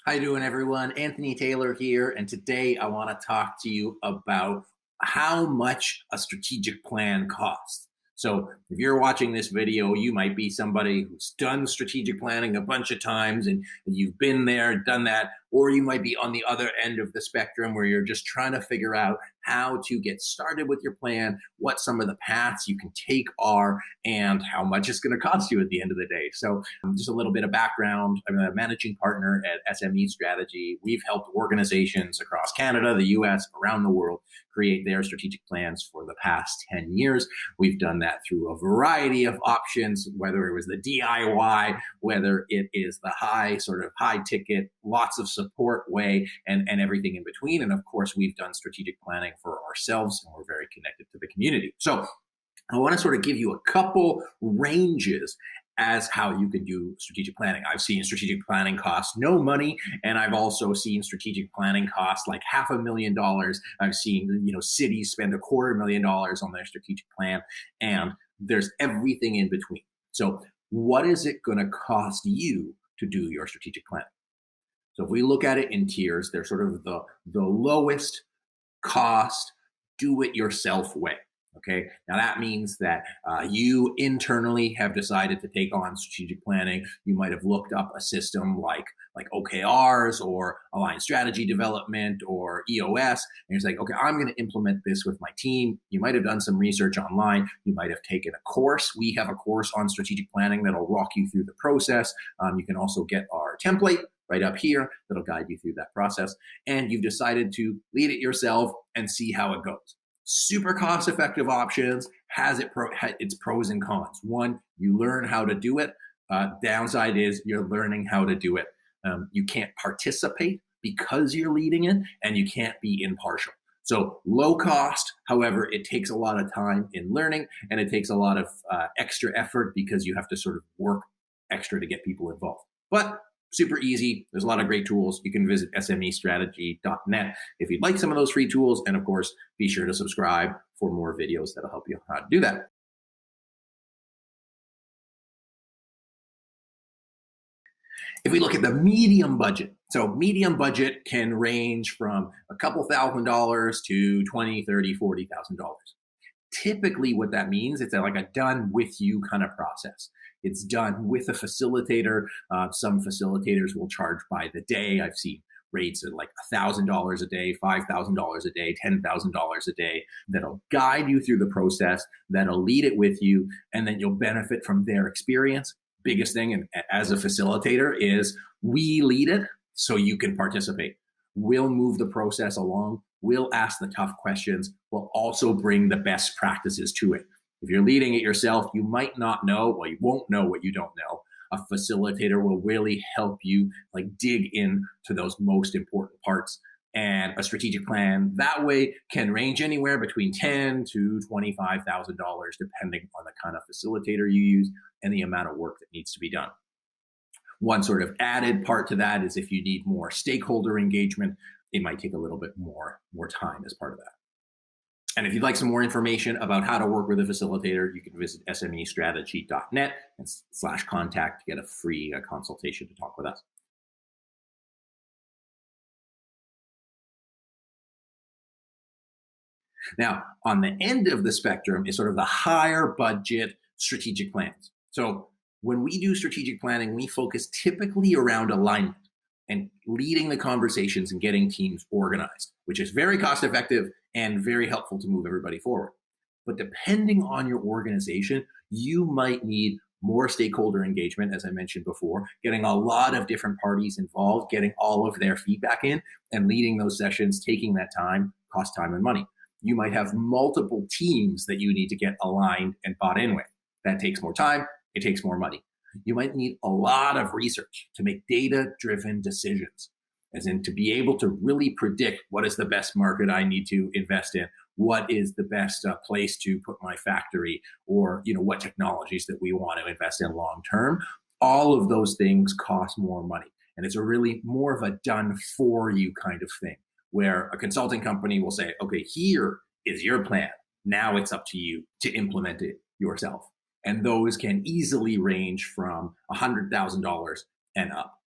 How you doing, everyone? Anthony Taylor here, and today I want to talk to you about how much a strategic plan costs. So if you're watching this video, you might be somebody who's done strategic planning a bunch of times and you've been there, done that, or you might be on the other end of the spectrum where you're just trying to figure out how to get started with your plan, what some of the paths you can take are, and how much it's going to cost you at the end of the day. So just a little bit of background. I'm a managing partner at SME Strategy. We've helped organizations across Canada, the US, around the world create their strategic plans for the past 10 years. We've done that through a variety of options, whether it was the DIY, whether it is the high ticket, lots of support way, and everything in between. And of course, we've done strategic planning for ourselves, and we're very connected to the community. So I want to sort of give you a couple ranges as how you can do strategic planning. I've seen strategic planning cost no money, and I've also seen strategic planning cost like $500,000. I've seen, cities spend $250,000 on their strategic plan, and there's everything in between. So what is it going to cost you to do your strategic plan? So if we look at it in tiers, they're sort of the lowest cost, do it yourself way. Okay, now that means that you internally have decided to take on strategic planning. You might have looked up a system like OKRs or aligned strategy development or EOS, and you're like, okay, I'm going to implement this with my team. You might have done some research online. You might have taken a course. We have a course on strategic planning that'll walk you through the process. You can also get our template right up here that'll guide you through that process. And you've decided to lead it yourself and see how it goes. Super cost-effective options has its pros and cons. One, you learn how to do it. Downside is you're learning how to do it. You can't participate because you're leading it, and you can't be impartial. So low cost, however, it takes a lot of time in learning, and it takes a lot of extra effort because you have to sort of work extra to get people involved. But super easy. There's a lot of great tools. You can visit smestrategy.net if you'd like some of those free tools. And of course, be sure to subscribe for more videos that'll help you how to do that. If we look at the medium budget, so medium budget can range from a couple $1,000s to $20,000, $30,000, $40,000. Typically what that means, it's like a done with you kind of process. It's done with a facilitator. Some facilitators will charge by the day. I've seen rates at like $1,000 a day, $5,000 a day, $10,000 a day that'll guide you through the process, that'll lead it with you, and then you'll benefit from their experience. Biggest thing, and as a facilitator, is we lead it so you can participate. We'll move the process along. We'll ask the tough questions. We'll also bring the best practices to it. If you're leading it yourself, you might not know, well, you won't know what you don't know. A facilitator will really help you dig into those most important parts. And a strategic plan that way can range anywhere between $10,000 to $25,000, depending on the kind of facilitator you use and the amount of work that needs to be done. One sort of added part to that is if you need more stakeholder engagement, it might take a little bit more time as part of that. And if you'd like some more information about how to work with a facilitator, you can visit smestrategy.net and /contact to get a free consultation to talk with us. Now, on the end of the spectrum is sort of the higher budget strategic plans. So when we do strategic planning, we focus typically around alignment and leading the conversations and getting teams organized, which is very cost effective and very helpful to move everybody forward. But depending on your organization, you might need more stakeholder engagement, as I mentioned before, getting a lot of different parties involved, getting all of their feedback in, and leading those sessions, taking that time, costs time and money. You might have multiple teams that you need to get aligned and bought in with. That takes more time, it takes more money. You might need a lot of research to make data-driven decisions, as in to be able to really predict what is the best market I need to invest in, what is the best place to put my factory, or what technologies that we want to invest in long term. All of those things cost more money, and it's a really more of a done for you kind of thing, where a consulting company will say, okay, here is your plan. Now it's up to you to implement it yourself. And those can easily range from $100,000 and up.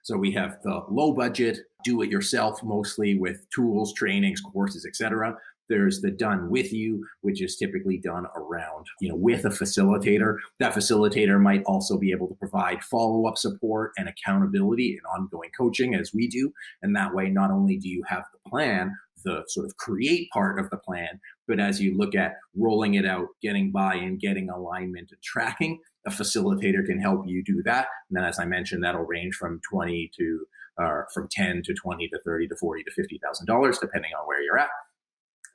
So we have the low budget, do it yourself, mostly with tools, trainings, courses, etc. There's the done with you, which is typically done around, with a facilitator. That facilitator might also be able to provide follow-up support and accountability and ongoing coaching as we do. And that way, not only do you have the plan, the sort of create part of the plan, but as you look at rolling it out, getting buy-in, getting alignment and tracking, a facilitator can help you do that. And then, as I mentioned, that'll range from from 10 to 20 to 30 to 40 to $50,000, depending on where you're at.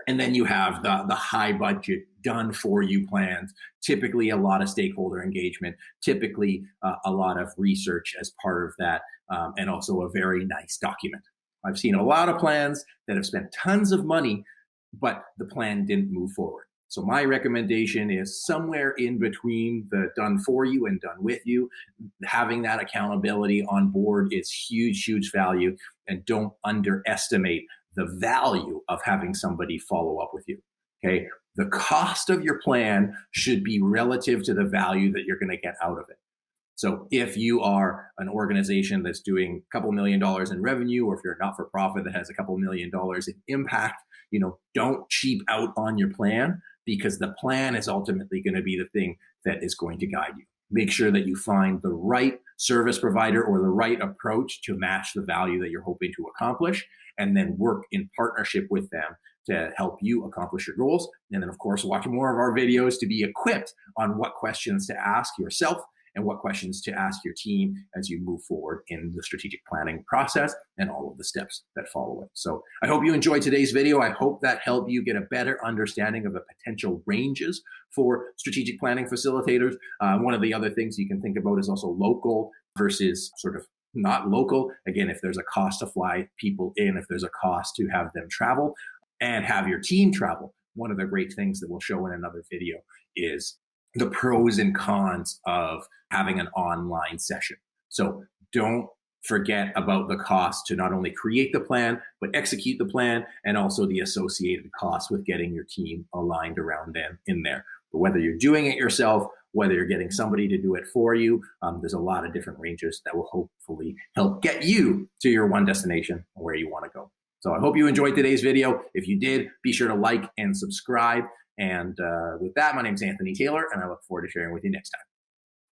And then you have the high budget done for you plans, typically a lot of stakeholder engagement, typically a lot of research as part of that, and also a very nice document. I've seen a lot of plans that have spent tons of money, but the plan didn't move forward. So my recommendation is somewhere in between the done for you and done with you. Having that accountability on board is huge, huge value, and don't underestimate the value of having somebody follow up with you, okay? The cost of your plan should be relative to the value that you're gonna get out of it. So if you are an organization that's doing a couple $1 million in revenue, or if you're a not-for-profit that has a couple $1 million in impact, don't cheap out on your plan, because the plan is ultimately going to be the thing that is going to guide you. Make sure that you find the right service provider or the right approach to match the value that you're hoping to accomplish, and then work in partnership with them to help you accomplish your goals. And then, of course, watch more of our videos to be equipped on what questions to ask yourself and what questions to ask your team as you move forward in the strategic planning process and all of the steps that follow it. So I hope you enjoyed today's video. I hope that helped you get a better understanding of the potential ranges for strategic planning facilitators. One of the other things you can think about is also local versus sort of not local. Again, if there's a cost to fly people in, if there's a cost to have them travel and have your team travel. One of the great things that we'll show in another video is the pros and cons of having an online session. So don't forget about the cost to not only create the plan, but execute the plan, and also the associated costs with getting your team aligned around them in there. But whether you're doing it yourself, whether you're getting somebody to do it for you, there's a lot of different ranges that will hopefully help get you to your one destination where you want to go. So I hope you enjoyed today's video. If you did, be sure to like and subscribe. And with that, my name is Anthony Taylor, and I look forward to sharing with you next time.